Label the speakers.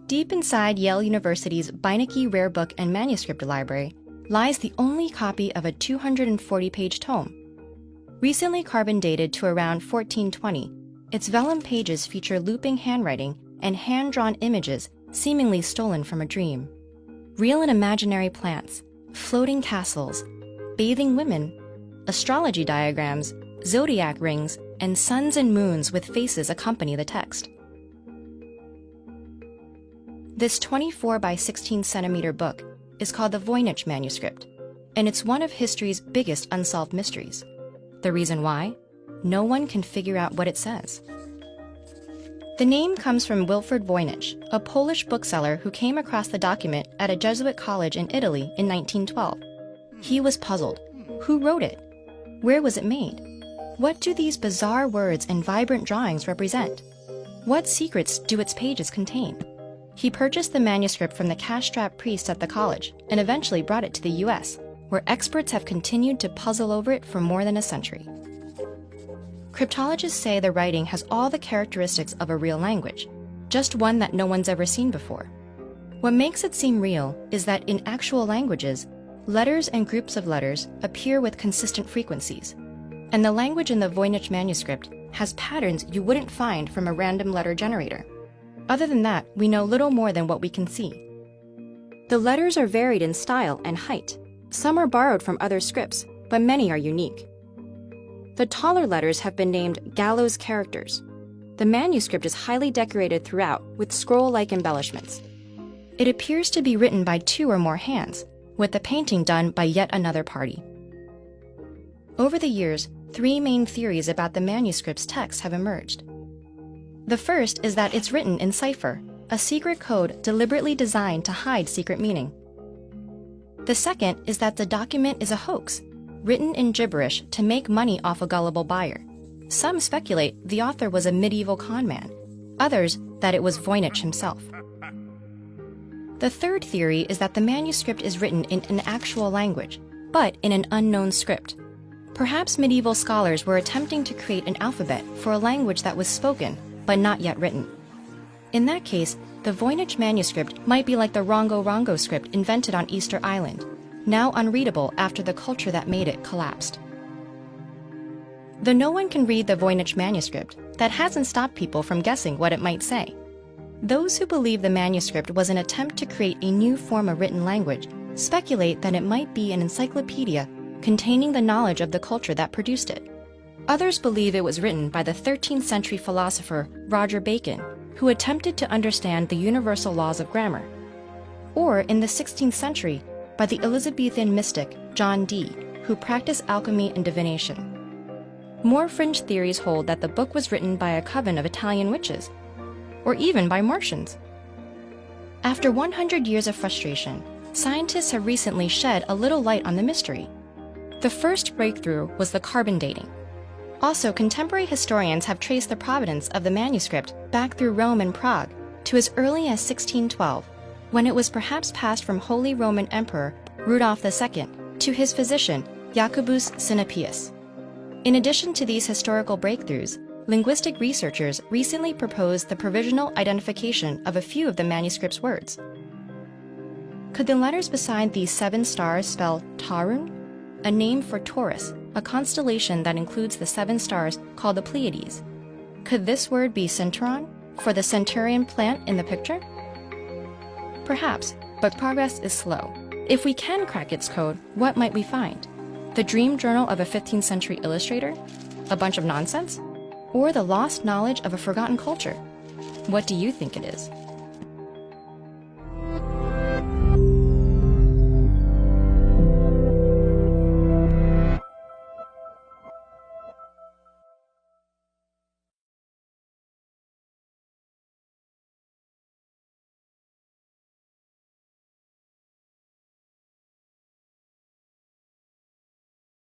Speaker 1: Deep inside Yale University's Beinecke Rare Book and Manuscript Library lies the only copy of a 240-page tome. Recently carbon dated to around 1420, its vellum pages feature looping handwriting and hand-drawn images seemingly stolen from a dream. Real and imaginary plants, floating castles, bathing women, astrology diagrams, zodiac rings, and suns and moons with faces accompany the text. This 24 by 16 centimeter book is called the Voynich manuscript, and it's one of history's biggest unsolved mysteries. The reason why? No one can figure out what it says. The name comes from Wilfrid Voynich, a Polish bookseller who came across the document at a Jesuit college in Italy in 1912. He was puzzled. Who wrote it? Where was it made? What do these bizarre words and vibrant drawings represent? What secrets do its pages contain? He purchased the manuscript from the cash-strapped priest at the college and eventually brought it to the US, where experts have continued to puzzle over it for more than a century. Cryptologists say the writing has all the characteristics of a real language, just one that no one's ever seen before. What makes it seem real is that in actual languages, letters and groups of letters appear with consistent frequencies, and the language in the Voynich manuscript has patterns you wouldn't find from a random letter generator. Other than that, we know little more than what we can see. The letters are varied in style and height. Some are borrowed from other scripts, but many are unique. The taller letters have been named gallows characters. The manuscript is highly decorated throughout with scroll-like embellishments. It appears to be written by 2 or more hands, with the painting done by yet another party. Over the years, 3 main theories about the manuscript's text have emerged. The first is that it's written in cipher, a secret code deliberately designed to hide secret meaning. The second is that the document is a hoax, written in gibberish to make money off a gullible buyer. Some speculate the author was a medieval conman, others that it was Voynich himself. The third theory is that the manuscript is written in an actual language, but in an unknown script. Perhaps medieval scholars were attempting to create an alphabet for a language that was spoken, but not yet written. In that case, the Voynich manuscript might be like the Rongo script invented on Easter Island, now unreadable after the culture that made it collapsed. Though no one can read the Voynich manuscript, that hasn't stopped people from guessing what it might say. Those who believe the manuscript was an attempt to create a new form of written language speculate that it might be an encyclopedia containing the knowledge of the culture that produced it. Others believe it was written by the 13th century philosopher Roger Bacon, who attempted to understand the universal laws of grammar. Or in the 16th century, by the Elizabethan mystic John Dee, who practiced alchemy and divination. More fringe theories hold that the book was written by a coven of Italian witches, or even by Martians. After 100 years of frustration, scientists have recently shed a little light on the mystery. The first breakthrough was the carbon dating. Also, contemporary historians have traced the provenance of the manuscript back through Rome and Prague to as early as 1612, when it was perhaps passed from Holy Roman Emperor Rudolph II to his physician Jacobus Sinapius. In addition to these historical breakthroughs, linguistic researchers recently proposed the provisional identification of a few of the manuscript's words. Could the letters beside these 7 stars spell Tarun, a name for Taurus, a constellation that includes the 7 stars called the Pleiades? Could this word be Centauron, for the centurion plant in the picture? Perhaps, but progress is slow. If we can crack its code, what might we find? The dream journal of a 15th century illustrator? A bunch of nonsense? Or the lost knowledge of a forgotten culture? What do you think it is?